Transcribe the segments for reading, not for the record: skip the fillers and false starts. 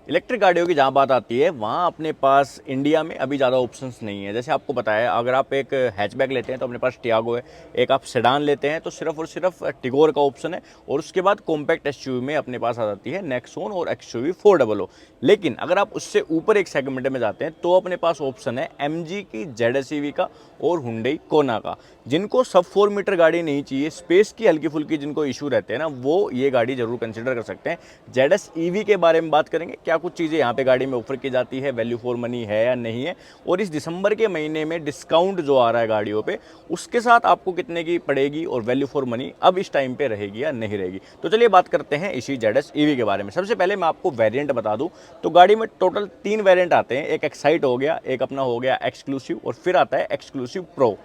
Electric गाड़ियों की जहाँ बात आती है वहाँ अपने पास इंडिया में अभी ज़्यादा ऑप्शंस नहीं है। जैसे आपको पता है, अगर आप एक हैचबैक लेते हैं तो अपने पास टियागो है, एक आप सेडान लेते हैं तो सिर्फ और सिर्फ टिगोर का ऑप्शन है, और उसके बाद कॉम्पैक्ट एसयूवी में अपने पास आ जाती है नेक्सॉन और एक्सयूवी 400। लेकिन अगर आप उससे ऊपर एक सेगमेंट में जाते हैं तो अपने पास ऑप्शन है एमजी की जेड का और हुंडई कोना का। जिनको सब 4 मीटर गाड़ी नहीं चाहिए, स्पेस की हल्की फुल्की जिनको इशू रहते हैं ना, वो ये गाड़ी जरूर कंसिडर कर सकते हैं। जेडएस ईवी के बारे में बात करेंगे, क्या कुछ चीज़ें यहाँ पे गाड़ी में ऑफर की जाती है, वैल्यू फॉर मनी है या नहीं है, और इस दिसंबर के महीने में डिस्काउंट जो आ रहा है गाड़ियों पे, उसके साथ आपको कितने की पड़ेगी और वैल्यू फॉर मनी अब इस टाइम पे रहेगी या नहीं रहेगी। तो चलिए बात करते हैं इसी जेडएस ईवी के बारे में। सबसे पहले मैं आपको वेरिएंट बता दूं तो गाड़ी में टोटल 3 वेरिएंट आते हैं। एक एक्साइट हो गया, एक अपना हो गया एक्सक्लूसिव, और फिर आता है एक्सक्लूसिव प्रो।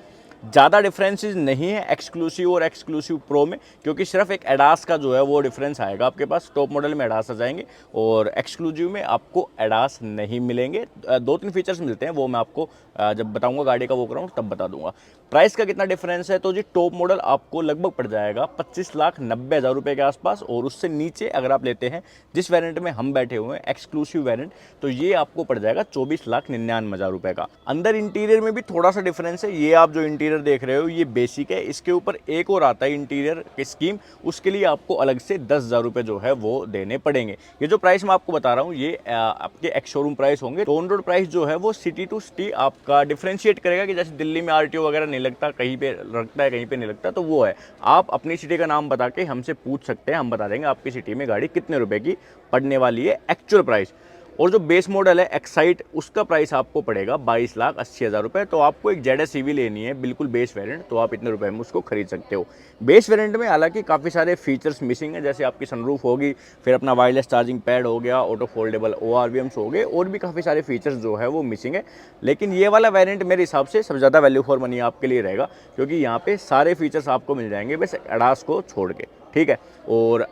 ज़्यादा डिफरेंसेस नहीं है एक्सक्लूसिव और एक्सक्लूसिव प्रो में, क्योंकि सिर्फ एक एडास का जो है वो डिफरेंस आएगा आपके पास। टॉप मॉडल में एडास आ जाएंगे और एक्सक्लूसिव में आपको एडास नहीं मिलेंगे। 2-3 फीचर्स मिलते हैं, वो मैं आपको जब बताऊंगा गाड़ी का वो कराऊँ तब बता दूंगा। प्राइस का कितना डिफरेंस है, तो जी टॉप मॉडल आपको लगभग पड़ जाएगा 25,90,000 रुपये के आसपास, और उससे नीचे अगर आप लेते हैं जिस वेरिएंट में हम बैठे हुए हैं एक्सक्लूसिव वेरिएंट, तो ये आपको पड़ जाएगा 24,99,000 रुपये का। अंदर इंटीरियर में भी थोड़ा सा डिफरेंस है। ये आप जो इंटीरियर देख रहे हो ये बेसिक है, इसके ऊपर एक और आता है इंटीरियर की स्कीम, उसके लिए आपको अलग से 10,000 रुपये जो है वो देने पड़ेंगे। ये जो प्राइस मैं आपको बता रहा हूँ ये आपके एक्स शोरूम प्राइस होंगे। ऑन रोड प्राइस जो है वो सिटी टू सिटी आपका डिफरेंशिएट करेगा, कि जैसे दिल्ली में आरटीओ वगैरह नहीं लगता, कहीं पे लगता है कहीं पे नहीं लगता, तो वो है। आप अपनी सिटी का नाम बता के हमसे पूछ सकते हैं, हम बता देंगे आपकी सिटी में गाड़ी कितने रुपए की पड़ने वाली है एक्चुअल प्राइस। और जो बेस मॉडल है एक्साइट, उसका प्राइस आपको पड़ेगा 22,80,000 रुपये। तो आपको एक जेडएस ईवी लेनी है बिल्कुल बेस वेरिएंट, तो आप इतने रुपए में उसको खरीद सकते हो। बेस वेरिएंट में हालांकि काफ़ी सारे फीचर्स मिसिंग है, जैसे आपकी सनरूफ होगी, फिर अपना वायरलेस चार्जिंग पैड हो गया, ऑटो फोल्डेबल ORVMs हो गए, और भी काफ़ी सारे फीचर्स जो है वो मिसिंग है। लेकिन ये वाला वेरिएंट मेरे हिसाब से सबसे ज़्यादा वैल्यू फॉर मनी आपके लिए रहेगा, क्योंकि यहाँ पे सारे फीचर्स आपको मिल जाएंगे बस एडास को छोड़ के, ठीक है। और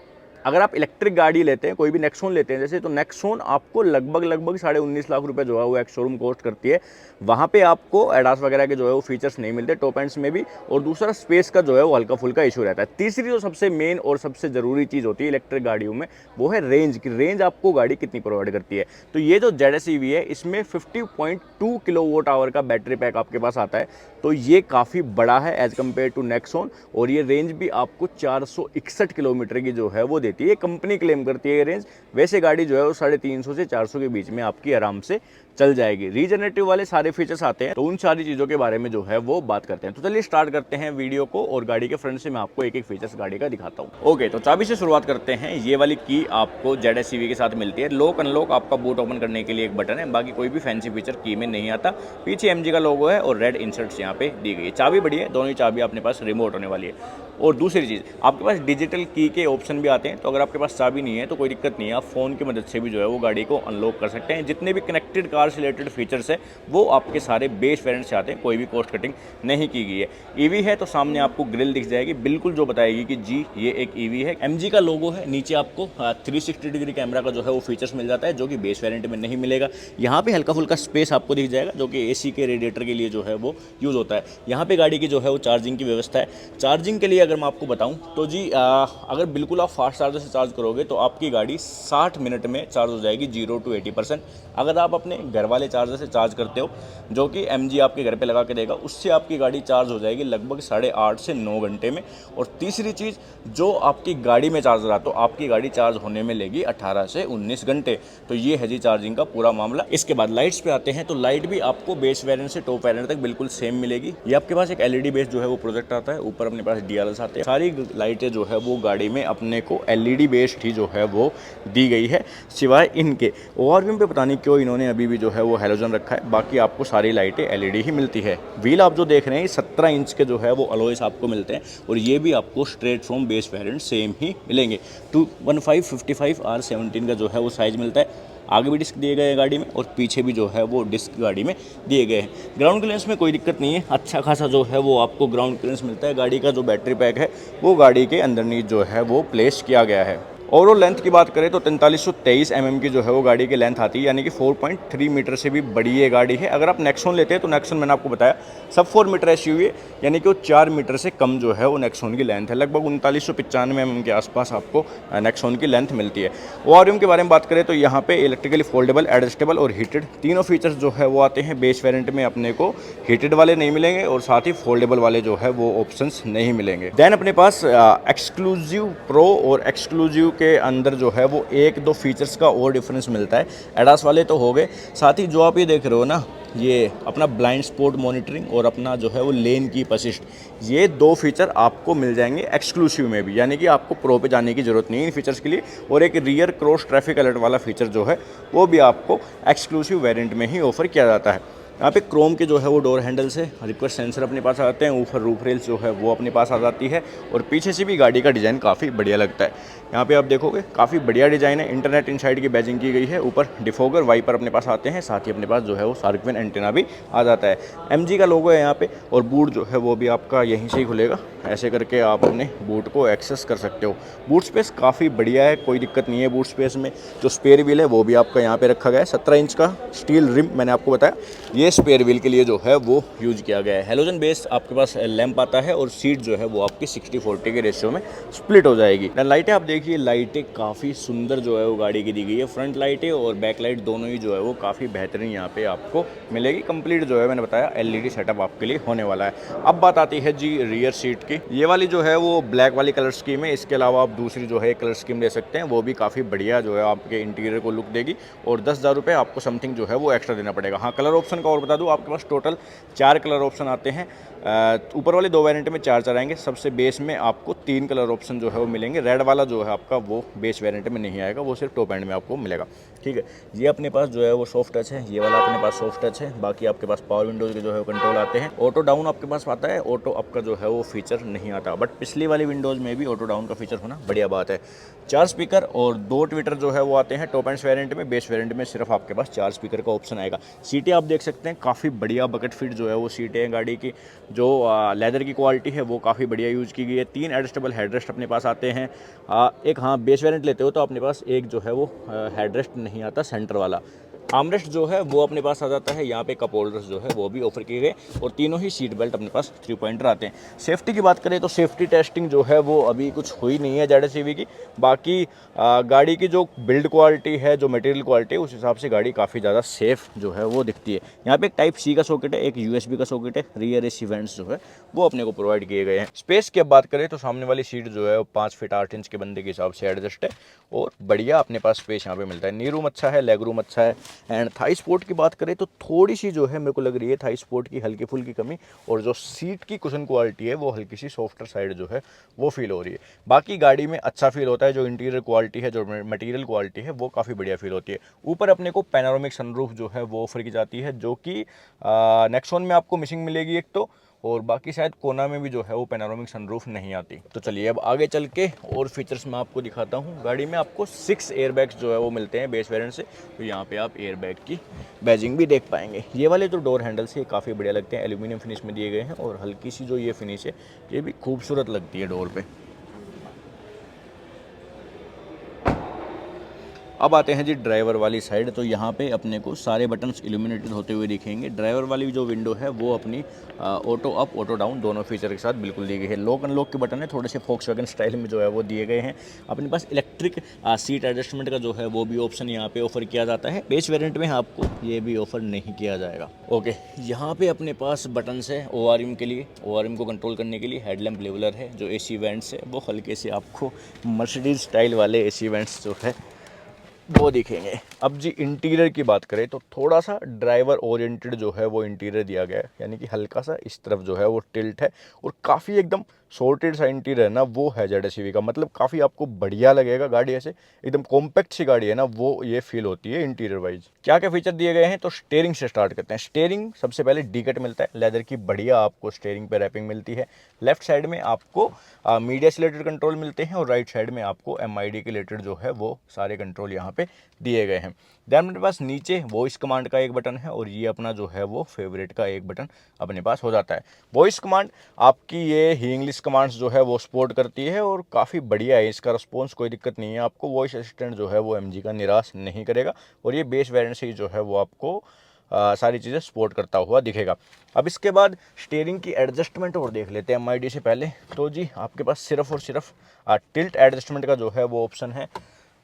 अगर आप इलेक्ट्रिक गाड़ी लेते हैं, कोई भी नेक्सॉन लेते हैं जैसे, तो नेक्सॉन आपको लगभग 19.5 लाख रुपए जो है वो एक्स शोरूम कॉस्ट करती है। वहाँ पे आपको एडास वगैरह के जो है वो फीचर्स नहीं मिलते टॉप एंड्स में भी, और दूसरा स्पेस का जो है वो हल्का फुल्का इशू रहता है। तीसरी जो सबसे मेन और सबसे ज़रूरी चीज़ होती है इलेक्ट्रिक गाड़ियों में, वो है रेंज की। रेंज आपको गाड़ी कितनी प्रोवाइड करती है। तो ये जो जेडएस ईवी है इसमें 50.2 किलोवाट आवर का बैटरी पैक आपके पास आता है, तो ये काफ़ी बड़ा है एज कम्पेयर टू नेक्सॉन, और ये रेंज भी आपको 461 किलोमीटर की जो है वो देती है। कंपनी क्लेम करती है ये रेंज, वैसे गाड़ी जो है वो 350 से 400 के बीच में आपकी आराम से चल जाएगी। रीजनरेटिव वाले सारे फीचर्स आते हैं, तो उन सारी चीज़ों के बारे में जो है वो बात करते हैं। तो चलिए स्टार्ट करते हैं वीडियो को, और गाड़ी के फ्रंट से मैं आपको एक एक फीचर्स गाड़ी का दिखाता हूँ। ओके, तो चाबी से शुरुआत करते हैं। ये वाली की आपको जेडएस ईवी के साथ मिलती है। लॉक अनलॉक आपका बूट ओपन करने के लिए एक बटन है, बाकी कोई भी फैंसी फीचर की में नहीं आता। पीछे एमजी का लोगो है और रेड इंसर्ट्स यहाँ पे दी गई है। चाबी बड़ी है, दोनों ही चाबी अपने पास रिमोट होने वाली है। और दूसरी चीज़, आपके पास डिजिटल की के ऑप्शन भी आते हैं, तो अगर आपके पास चाबी नहीं है तो कोई दिक्कत नहीं है, आप फ़ोन की मदद से भी जो है वो गाड़ी को अनलॉक कर सकते हैं। जितने भी कनेक्टेड कार से रिलेटेड फीचर्स है वो आपके सारे बेस वेरिएंट से आते हैं, कोई भी कॉस्ट कटिंग नहीं की गई है। ईवी है तो सामने आपको ग्रिल दिख जाएगी, बिल्कुल जो बताएगी कि जी ये एक ईवी है। एमजी का लोगो है, नीचे आपको 360 डिग्री कैमरा का जो है वो फीचर्स मिल जाता है, जो कि बेस वेरिएंट में नहीं मिलेगा। यहाँ पे हल्का फुल्का स्पेस आपको दिख जाएगा, जो कि एसी के रेडिएटर के लिए जो है वो यूज़ होता है। यहाँ पे गाड़ी की जो है वो चार्जिंग की व्यवस्था है। चार्जिंग के लिए अगर मैं आपको बताऊँ तो जी अगर बिल्कुल आप फास्ट चार्जर से चार्ज करोगे तो आपकी गाड़ी 60 मिनट में चार्ज हो जाएगी 0 to 80%। अगर आप अपने घर वाले चार्जर से चार्ज करते हो, जो कि एमजी आपके घर पे लगा के देगा, उससे आपकी गाड़ी चार्ज हो जाएगी लगभग 8.5 से 9 घंटे में। और तीसरी चीज़, जो आपकी गाड़ी में चार्ज रहा तो आपकी गाड़ी चार्ज होने में लेगी 18 से 19 घंटे। तो ये है जी चार्जिंग का पूरा मामला। इसके बाद लाइट्स पे आते हैं, तो लाइट भी आपको बेस वेरिएंट से टॉप वेरिएंट तक बिल्कुल सेम मिलेगी। ये आपके पास एक एलईडी बेस जो है वो प्रोजेक्ट आता है, ऊपर अपने पास डीआरएल्स आते हैं। सारी लाइटें जो है वो गाड़ी में अपने को एलईडी बेस्ड ही जो है वो दी गई है, सिवाय इनके ओआरवीएम पे पता नहीं क्यों इन्होंने अभी भी जो है वो हैलोजन रखा है, बाकी आपको सारी लाइटें एलईडी ही मिलती है। व्हील आप जो देख रहे हैं 17 इंच के जो है वो अलॉयस आपको मिलते हैं, और ये भी आपको straight from base variant same ही मिलेंगे। 215/55 R17 का जो है वो साइज मिलता है। आगे भी डिस्क दिए गए हैं गाड़ी में, और पीछे भी जो है वो डिस्क गाड़ी में दिए गए हैं। ग्राउंड क्लियरेंस में कोई दिक्कत नहीं है, अच्छा खासा जो है वो आपको ग्राउंड क्लियरेंस मिलता है। गाड़ी का जो बैटरी पैक है वो गाड़ी के अंदरनीथ जो है वो प्लेस किया गया है। ओवरऑल लेंथ की बात करें तो 4323 की जो है वो गाड़ी की लेंथ आती है, यानी कि 4.3 मीटर से भी बड़ी ये गाड़ी है। अगर आप नेक्सॉन लेते हैं तो नेक्सॉन मैंने आपको बताया सब 4 मीटर एसयूवी है, यानी कि वो 4 मीटर से कम जो है वो नेक्सॉन की लेंथ है। लगभग 3995 के आसपास आपको नेक्सॉन की लेंथ मिलती है। ओआरएम के बारे में बात करें तो यहाँ पे इलेक्ट्रिकली फोल्डेबल, एडजस्टेबल और हीटेड तीनों फीचर्स जो है वो आते हैं। बेस वेरिएंट में अपने को हीटेड वाले नहीं मिलेंगे और साथ ही फोल्डेबल वाले जो है वो ऑप्शंस नहीं मिलेंगे। देन अपने पास एक्सक्लूसिव प्रो और एक्सक्लूसिव के अंदर जो है वो एक दो फीचर्स का और डिफरेंस मिलता है। एडास वाले तो हो गए, साथ ही जो आप ये देख रहे हो ना, ये अपना ब्लाइंड स्पॉट मॉनिटरिंग और अपना जो है वो लेन कीप असिस्ट, ये दो फीचर आपको मिल जाएंगे एक्सक्लूसिव में भी, यानी कि आपको प्रो पे जाने की ज़रूरत नहीं है इन फीचर्स के लिए। और एक रियर क्रॉस ट्रैफिक अलर्ट वाला फीचर जो है वो भी आपको एक्सक्लूसिव वेरिएंट में ही ऑफर किया जाता है। यहाँ पे क्रोम के जो है वो डोर हैंडल से रिक्वेस्ट सेंसर अपने पास आ जाते हैं, ऊपर रूफ रेल्स जो है वो अपने पास आ जाती है और पीछे से भी गाड़ी का डिज़ाइन काफ़ी बढ़िया लगता है। यहाँ पे आप देखोगे काफ़ी बढ़िया डिज़ाइन है, इंटरनेट इनसाइड की बैजिंग की गई है, ऊपर डिफोगर वाइपर अपने पास आते हैं, साथ ही अपने पास जो है वो शार्क फिन एंटेना भी आ जाता है। एमजी का लोगो है यहाँ पे और बूट जो है वो भी आपका यहीं से ही खुलेगा, ऐसे करके आप अपने बूट को एक्सेस कर सकते हो। बूट स्पेस काफ़ी बढ़िया है, कोई दिक्कत नहीं है बूट स्पेस में। जो स्पेयर व्हील है वो भी आपका यहाँ पे रखा गया है, 17 इंच का स्टील रिम मैंने आपको बताया, ये स्पेयर व्हील के लिए जो है वो यूज किया गया है। हेलोजन बेस आपके पास लैंप आता है और सीट जो है वो आपकी 60-40 के रेशियो में स्प्लिट हो जाएगी। लाइटें आप देखिए, लाइटें काफ़ी सुंदर जो है वो गाड़ी की दी गई है, फ्रंट लाइटें और बैक लाइट दोनों ही जो है वो काफ़ी बेहतरीन यहाँ पे आपको मिलेगी। कंप्लीट जो है मैंने बताया एलईडी सेटअप आपके लिए होने वाला है। अब बात आती है जी रियर सीट की, ये वाली जो है वो ब्लैक वाली कलर स्कीम है, इसके अलावा आप दूसरी जो है कलर स्कीम ले सकते हैं, वो भी काफ़ी बढ़िया जो है आपके इंटीरियर को लुक देगी और 10,000 रुपये आपको समथिंग जो है वो एक्स्ट्रा देना पड़ेगा। हाँ, कलर ऑप्शन का और बता दूँ, आपके पास टोटल 4 कलर ऑप्शन आते हैं। ऊपर वाले 2 वेरिएंट में 4 आएंगे, सबसे बेस में आपको 3 कलर ऑप्शन जो है वो मिलेंगे। रेड वाला जो है आपका वो बेस वेरिएंट में नहीं आएगा, वो सिर्फ टॉप एंड में आपको मिलेगा। ठीक है, ये अपने पास जो है वो सॉफ्ट टच है, ये वाला अपने पास सॉफ्ट टच है। बाकी आपके पास पावर विंडोज के जो है कंट्रोल आते हैं। ऑटो डाउन आपके पास आता है, ऑटो अप का जो है वो फीचर नहीं आता, बट पिछली वाली विंडोज में भी ऑटो डाउन का फीचर होना बढ़िया बात है। 4 स्पीकर और 2 ट्विटर जो है वो आते हैं टॉप एंड वेरिएंट में। बेस वेरिएंट में सिर्फ आपके पास 4 स्पीकर का ऑप्शन आएगा। सीटें आप देख सकते हैं, काफ़ी बढ़िया बकेट फिट जो है वो सीटें हैं गाड़ी की। जो लेदर की क्वालिटी है वो काफ़ी बढ़िया यूज़ की गई है। 3 एडजस्टेबल हेडरेस्ट अपने पास आते हैं। एक, हाँ, बेस वेरिएंट लेते हो तो अपने पास एक जो है वो हेडरेस्ट नहीं आता सेंटर वाला। आर्मरेस्ट जो है वो अपने पास आ जाता है। यहाँ पे कप होल्डर्स जो है वो भी ऑफर किए गए और तीनों ही सीट बेल्ट अपने पास 3 पॉइंटर आते हैं। सेफ्टी की बात करें तो सेफ्टी टेस्टिंग जो है वो अभी कुछ हुई नहीं है ZSEV की। बाकी गाड़ी की जो बिल्ड क्वालिटी है, जो मटेरियल क्वालिटी है, उस हिसाब से गाड़ी काफ़ी ज़्यादा सेफ जो है वो दिखती है। यहाँ पे एक टाइप C का सॉकेट है, एक USB का सॉकेट है, रियर AC वेंट्स जो है वो अपने को प्रोवाइड किए गए हैं। स्पेस की अब बात करें तो सामने वाली सीट जो है वो 5 फीट 8 इंच के बंदे के हिसाब से एडजस्ट है और बढ़िया अपने पास स्पेस यहाँ पे मिलता है। नी रूम अच्छा है, लेग रूम अच्छा है। एंड थाई स्पोर्ट की बात करें तो थोड़ी सी जो है मेरे को लग रही है थाई स्पोर्ट की हल्की फुल्की कमी, और जो सीट की कुशन क्वालिटी है वो हल्की सी सॉफ्टर साइड जो है वो फील हो रही है। बाकी गाड़ी में अच्छा फील होता है, जो इंटीरियर क्वालिटी है, जो मटेरियल क्वालिटी है वो काफ़ी बढ़िया फील होती है। ऊपर अपने को पैनोरामिक सनरूफ जो है वो ऑफर की जाती है, जो कि नेक्सॉन में आपको मिसिंग मिलेगी एक तो, और बाकी शायद कोना में भी जो है वो पैनोरामिक सनरूफ नहीं आती। तो चलिए अब आगे चल के और फीचर्स मैं आपको दिखाता हूँ। गाड़ी में आपको 6 एयरबैग्स जो है वो मिलते हैं बेस वेरिएंट से, तो यहाँ पे आप एयरबैग की बैजिंग भी देख पाएंगे। ये वाले जो डोर हैंडल से काफ़ी बढ़िया लगते हैं, एल्यूमिनियम फिनिश में दिए गए हैं और हल्की सी जो ये फिनिश है ये भी खूबसूरत लगती है डोर पे। अब आते हैं जी ड्राइवर वाली साइड, तो यहाँ पे अपने को सारे बटन्स इल्यूमिनेटेड होते हुए दिखेंगे। ड्राइवर वाली जो विंडो है वो अपनी ऑटो अप ऑटो डाउन दोनों फीचर के साथ बिल्कुल दी गई है। लॉक अनलॉक के बटन है थोड़े से फोक्सवैगन स्टाइल में जो है वो दिए गए हैं। अपने पास इलेक्ट्रिक सीट एडजस्टमेंट का जो है वो भी ऑप्शन यहाँ पे ऑफर किया जाता है। बेस वेरिएंट में आपको ये भी ऑफर नहीं किया जाएगा। ओके, यहाँ पे अपने पास बटन्स है ORM के लिए, ORM को कंट्रोल करने के लिए। हेडलैम्प लेवलर है, जो AC वेंट्स है वो हल्के से आपको मर्सिडीज स्टाइल वाले AC वेंट्स जो है वो दिखेंगे। अब जी इंटीरियर की बात करें तो थोड़ा सा ड्राइवर ओरिएंटेड जो है वो इंटीरियर दिया गया है, यानी कि हल्का सा इस तरफ जो है वो टिल्ट है और काफ़ी एकदम सॉर्टेड सा इंटीरियर है ना वो है ZSEV का। मतलब काफ़ी आपको बढ़िया लगेगा गाड़ी, ऐसे एकदम कॉम्पैक्ट सी गाड़ी है ना वो ये फील होती है इंटीरियर वाइज। क्या क्या फीचर दिए गए हैं, तो स्टेयरिंग से स्टार्ट करते हैं। स्टेयरिंग सबसे पहले डी-कट मिलता है, लेदर की बढ़िया आपको स्टेयरिंग पे रैपिंग मिलती है। लेफ्ट साइड में आपको मीडिया से रिलेटेड कंट्रोल मिलते हैं और राइट साइड में आपको MID के रिलेटेड जो है वो सारे कंट्रोल यहाँ पे दिए गए हैं। देन मेरे पास नीचे वॉइस कमांड का एक बटन है और ये अपना जो है वो फेवरेट का एक बटन अपने पास हो जाता है। वॉइस कमांड आपकी ये ही इंग्लिश कमांड्स जो है वो सपोर्ट करती है और काफ़ी बढ़िया है इसका रिस्पॉन्स, कोई दिक्कत नहीं है। आपको वॉइस असिस्टेंट जो है वो MG का निराश नहीं करेगा और ये बेस वेरिएंट से ही जो है वो आपको सारी चीज़ें सपोर्ट करता हुआ दिखेगा। अब इसके बाद स्टीयरिंग की एडजस्टमेंट और देख लेते हैं MID से पहले। तो जी आपके पास सिर्फ और सिर्फ टिल्ट एडजस्टमेंट का जो है वो ऑप्शन है।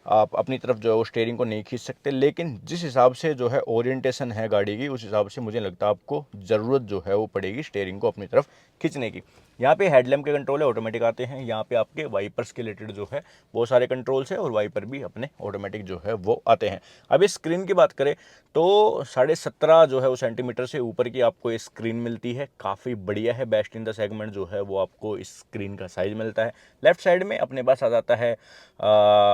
आप अपनी तरफ जो है वो स्टीयरिंग को नहीं खींच सकते, लेकिन जिस हिसाब से जो है ओरिएंटेशन है गाड़ी की, उस हिसाब से मुझे लगता है आपको ज़रूरत जो है वो पड़ेगी स्टीयरिंग को अपनी तरफ खींचने की। यहाँ पे हेडलैम्प के कंट्रोल है, ऑटोमेटिक आते हैं। यहाँ पे आपके वाइपर्स के रिलेटेड जो है बहुत सारे कंट्रोल्स है और वाइपर भी अपने ऑटोमेटिक जो है वो आते हैं। अब इस स्क्रीन की बात करें तो 17.5 जो है वो सेंटीमीटर से ऊपर की आपको ये स्क्रीन मिलती है, काफ़ी बढ़िया है। बेस्ट इन द सेगमेंट जो है वो आपको इस स्क्रीन का साइज़ मिलता है। लेफ्ट साइड में अपने पास आ जाता है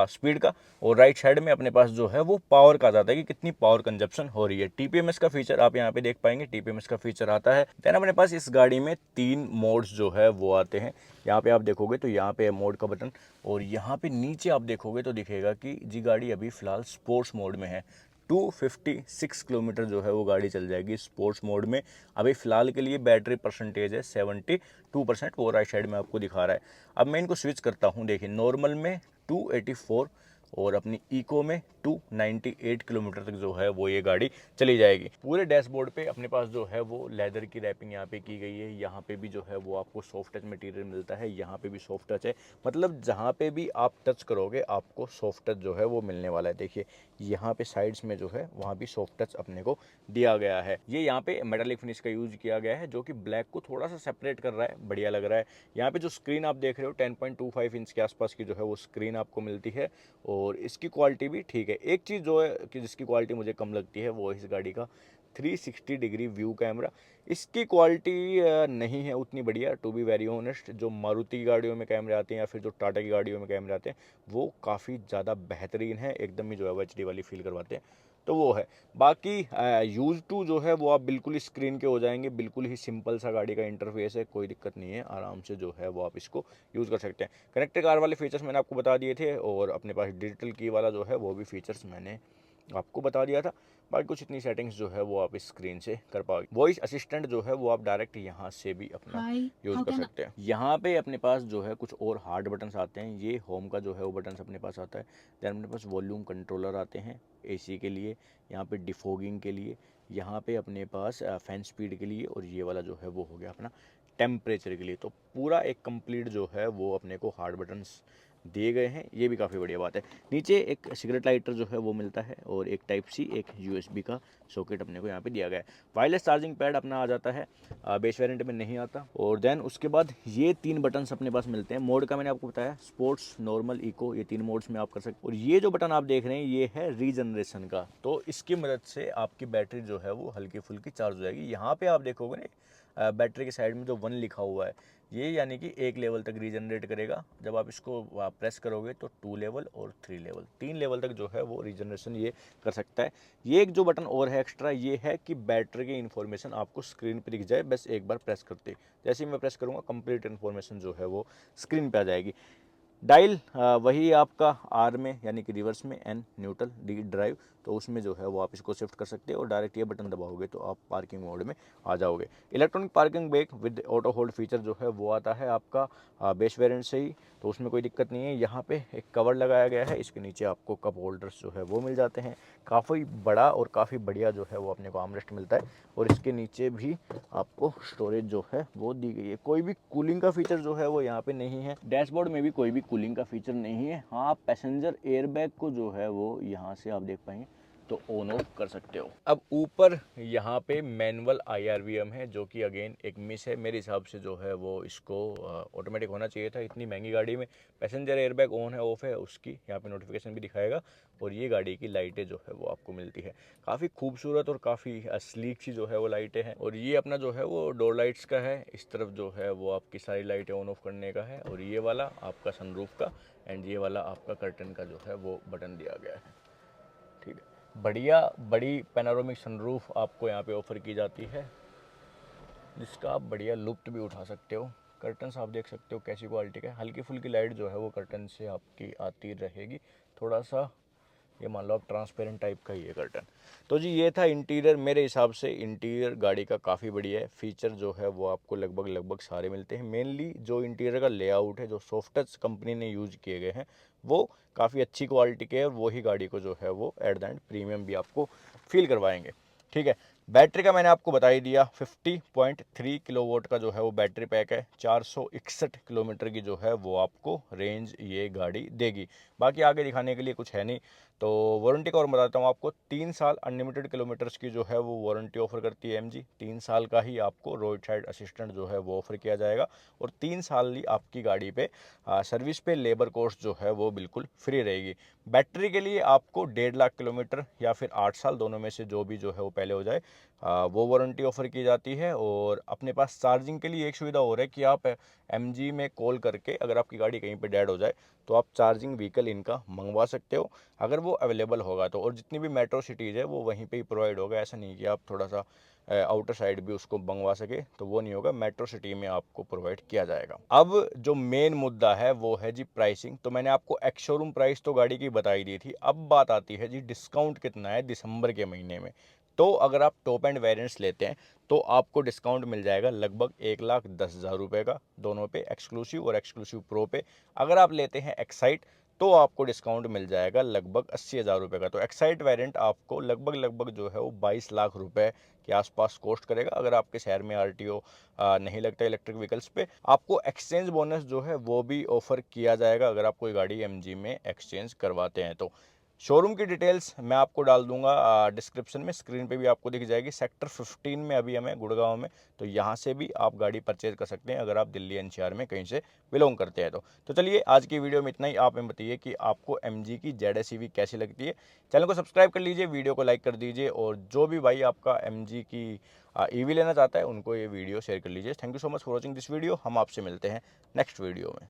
स्पीड का और राइट साइड में अपने पास जो है वो पावर का आ जाता है कि कितनी पावर कंजप्शन हो रही है। TPMS का फीचर आप यहाँ पे देख पाएंगे, TPMS का फीचर आता है। देन अपने पास इस गाड़ी में 3 मोड्स जो है वो आते हैं। यहाँ पे आप देखोगे तो यहाँ पे मोड का बटन और यहाँ पे नीचे आप देखोगे तो दिखेगा कि जी गाड़ी अभी फ़िलहाल स्पोर्ट्स मोड में है। 256 किलोमीटर जो है वो गाड़ी चल जाएगी स्पोर्ट्स मोड में। अभी फ़िलहाल के लिए बैटरी परसेंटेज है 72%, वो राइट साइड में आपको दिखा रहा है। अब मैं इनको स्विच करता हूँ, देखिए नॉर्मल में 284 और अपनी इको में 298 किलोमीटर तक जो है वो ये गाड़ी चली जाएगी। पूरे डैशबोर्ड पे अपने पास जो है वो लेदर की रैपिंग यहाँ पे की गई है। यहाँ पे भी जो है वो आपको सॉफ्ट टच मटेरियल मिलता है, यहाँ पे भी सॉफ्ट टच है। मतलब जहाँ पे भी आप टच करोगे आपको सॉफ्ट टच जो है वो मिलने वाला है। देखिए यहाँ पे साइड्स में जो है वहाँ भी सॉफ्ट टच अपने को दिया गया है। ये यहाँ पे मेटालिक फिनिश का यूज किया गया है जो कि ब्लैक को थोड़ा सा सेपरेट कर रहा है, बढ़िया लग रहा है। यहाँ पे जो स्क्रीन आप देख रहे हो 10.25 इंच के आसपास की जो है वो स्क्रीन आपको मिलती है और इसकी क्वालिटी भी ठीक है। एक चीज़ जो है कि जिसकी क्वालिटी मुझे कम लगती है वो इस गाड़ी का 360 डिग्री व्यू कैमरा। इसकी क्वालिटी नहीं है उतनी बढ़िया, टू बी वेरी ऑनेस्ट। जो मारुति की गाड़ियों में कैमरे आते हैं या फिर जो टाटा की गाड़ियों में कैमरे आते हैं वो काफ़ी ज़्यादा बेहतरीन है, एकदम ही जो है वो HD वाली फील करवाते हैं, तो वो है। बाकी यूज टू जो है वो आप बिल्कुल स्क्रीन के हो जाएंगे, बिल्कुल ही सिंपल सा गाड़ी का इंटरफेस है, कोई दिक्कत नहीं है, आराम से जो है वो आप इसको यूज़ कर सकते हैं। कनेक्टेड कार वाले फीचर्स मैंने आपको बता दिए थे और अपने पास डिजिटल की वाला जो है वो भी फीचर्स मैंने आपको बता दिया था। बाकी कुछ इतनी सेटिंग्स जो है वो आप इस स्क्रीन से कर पाओगे। वॉइस असिस्टेंट जो है वो आप डायरेक्ट यहाँ से भी अपना यूज़ कर सकते हैं। यहाँ पे अपने पास जो है कुछ और हार्ड बटन्स आते हैं। ये होम का जो है वो बटन्स अपने पास आता है। दैन अपने पास वॉल्यूम कंट्रोलर आते हैं AC के लिए, यहाँ पे डिफोगिंग के लिए, यहाँ पे अपने पास फैन स्पीड के लिए और ये वाला जो है वो हो गया अपना टेम्परेचर के लिए। तो पूरा एक कंप्लीट जो है वो अपने को हार्ड बटन्स दिए गए हैं, ये भी काफ़ी बढ़िया बात है। नीचे एक सिगरेट लाइटर जो है वो मिलता है और एक टाइप सी एक USB का सॉकेट अपने को यहाँ पे दिया गया है। वायरलेस चार्जिंग पैड अपना आ जाता है, बेस वेरिएंट में नहीं आता। और देन उसके बाद ये 3 बटन्स अपने पास मिलते हैं। मोड का मैंने आपको बताया, स्पोर्ट्स, नॉर्मल, इको, ये 3 मोड्स में आप कर सकते हैं। और ये जो बटन आप देख रहे हैं ये है रीजनरेशन का, तो इसकी मदद से आपकी बैटरी जो है वो हल्की फुल्की चार्ज हो जाएगी। यहाँ पे आप देखोगे ना बैटरी के साइड में जो 1 लिखा हुआ है, ये यानी कि 1 लेवल तक रीजनरेट करेगा। जब आप इसको प्रेस करोगे तो 2 लेवल और 3 लेवल, 3 लेवल तक जो है वो रीजनरेशन ये कर सकता है। ये एक जो बटन और है एक्स्ट्रा, ये है कि बैटरी की इन्फॉर्मेशन आपको स्क्रीन पर दिख जाए बस एक बार प्रेस करते। जैसे ही मैं प्रेस करूँगा कंप्लीट इन्फॉर्मेशन जो है वो स्क्रीन पर आ जाएगी। डायल वही आपका R में यानी कि रिवर्स में, N न्यूट्रल, D ड्राइव, तो उसमें जो है वो आप इसको शिफ्ट कर सकते हो और डायरेक्ट ये बटन दबाओगे तो आप पार्किंग मोड में आ जाओगे। Electronic parking brake with auto hold feature जो है वो आता है आपका बेस वेरिएंट से ही, तो उसमें कोई दिक्कत नहीं है। यहाँ पे एक कवर लगाया गया है, इसके नीचे आपको कप होल्डर्स जो है वो मिल जाते हैं। काफ़ी बड़ा और काफ़ी बढ़िया जो है वो अपने को आर्मरेस्ट मिलता है और इसके नीचे भी आपको स्टोरेज जो है वो दी गई है। कोई भी कूलिंग का फीचर जो है वो यहाँ पे नहीं है। डैशबोर्ड में भी कोई भी कूलिंग का फीचर नहीं है। हाँ, आप पैसेंजर एयरबैग को जो है वो यहाँ से आप देख पाएंगे तो ऑन ऑफ कर सकते हो। अब ऊपर यहाँ पे मैनुअल IRVM है जो कि अगेन एक मिस है मेरे हिसाब से, जो है वो इसको ऑटोमेटिक होना चाहिए था। इतनी महंगी गाड़ी में पैसेंजर एयरबैग ऑन है ऑफ है उसकी यहाँ पे नोटिफिकेशन भी दिखाएगा और ये गाड़ी की लाइटें जो है वो आपको मिलती है। काफ़ी खूबसूरत और काफ़ी स्लीक सी जो है वो लाइटें हैं। और ये अपना जो है वो डोर लाइट्स का है, इस तरफ जो है वो आपकी सारी लाइटें ऑन ऑफ करने का है और ये वाला आपका सनरूफ का एंड ये वाला आपका कर्टन का जो है वो बटन दिया गया है। ठीक है, बढ़िया बड़ी पैनोरामिक सनरूफ आपको यहाँ पे ऑफर की जाती है जिसका आप बढ़िया लुत्फ़ भी उठा सकते हो। कर्टन्स आप देख सकते हो कैसी क्वालिटी का है, हल्की फुल्की लाइट जो है वो कर्टन से आपकी आती रहेगी। थोड़ा सा ये मान लो आप ट्रांसपेरेंट टाइप का ही है कर्टन। तो जी ये था इंटीरियर। मेरे हिसाब से इंटीरियर गाड़ी का काफ़ी बढ़िया है, फीचर जो है वो आपको लगभग सारे मिलते हैं। मेनली जो इंटीरियर का लेआउट है, जो सॉफ्ट टच कंपनी ने यूज किए गए हैं, वो काफ़ी अच्छी क्वालिटी के हैं, और वही गाड़ी को जो है वो एट द एंड प्रीमियम भी आपको फील करवाएंगे। ठीक है, बैटरी का मैंने आपको बता ही दिया, 50.3 किलोवाट का जो है वो बैटरी पैक है। 461 किलोमीटर की जो है वो आपको रेंज ये गाड़ी देगी। बाकी आगे दिखाने के लिए कुछ है नहीं। तो वारंटी का और बताता हूँ आपको, 3 साल अनलिमिटेड किलोमीटर्स की जो है वो वारंटी ऑफर करती है एमजी। 3 साल का ही आपको रोड साइड असिस्टेंट जो है वो ऑफर किया जाएगा, और 3 साल ही आपकी गाड़ी पे सर्विस पे लेबर कॉस्ट जो है वो बिल्कुल फ्री रहेगी। बैटरी के लिए आपको 1.5 लाख किलोमीटर या फिर 8 साल, दोनों में से जो भी जो है वो पहले हो जाए, वो वारंटी ऑफर की जाती है। और अपने पास चार्जिंग के लिए एक सुविधा और है कि आप एमजी में कॉल करके अगर आपकी गाड़ी कहीं पे डेड हो जाए तो आप चार्जिंग व्हीकल इनका मंगवा सकते हो, अगर वो अवेलेबल होगा तो। और जितनी भी मेट्रो सिटीज़ है वो वहीं पे ही प्रोवाइड होगा, ऐसा नहीं कि आप थोड़ा सा आउटर साइड भी उसको मंगवा सके, तो वो नहीं होगा, मेट्रो सिटी में आपको प्रोवाइड किया जाएगा। अब जो मेन मुद्दा है वो है जी प्राइसिंग। तो मैंने आपको एक्स शोरूम प्राइस तो गाड़ी की बताई दी थी, अब बात आती है जी डिस्काउंट कितना है दिसंबर के महीने में। तो अगर आप टॉप एंड वेरिएंट्स लेते हैं तो आपको डिस्काउंट मिल जाएगा लगभग 1,10,000 रुपये का, दोनों पे, एक्सक्लूसिव और एक्सक्लूसिव प्रो पे। अगर आप लेते हैं एक्साइट तो आपको डिस्काउंट मिल जाएगा लगभग 80,000 रुपये का। तो एक्साइट वेरिएंट आपको लगभग जो है वो 22 लाख रुपए के आसपास कॉस्ट करेगा। अगर आपके शहर में आरटीओ नहीं लगता इलेक्ट्रिक व्हीकल्स पे, आपको एक्सचेंज बोनस जो है वो भी ऑफर किया जाएगा अगर आप कोई गाड़ी एमजी में एक्सचेंज करवाते हैं तो। शोरूम की डिटेल्स मैं आपको डाल दूंगा डिस्क्रिप्शन में, स्क्रीन पे भी आपको दिख जाएगी। सेक्टर 15 में अभी हमें गुड़गांव में, तो यहाँ से भी आप गाड़ी परचेज कर सकते हैं अगर आप दिल्ली एनसीआर में कहीं से बिलोंग करते हैं तो चलिए आज की वीडियो में इतना ही। आप हमें बताइए कि आपको एमजी की ZS EV कैसी लगती है। चैनल को सब्सक्राइब कर लीजिए, वीडियो को लाइक कर दीजिए, और जो भी भाई आपका एमजी की ईवी लेना चाहता है उनको ये वीडियो शेयर कर लीजिए। Thank you so much for watching this video. हम आपसे मिलते हैं नेक्स्ट वीडियो में।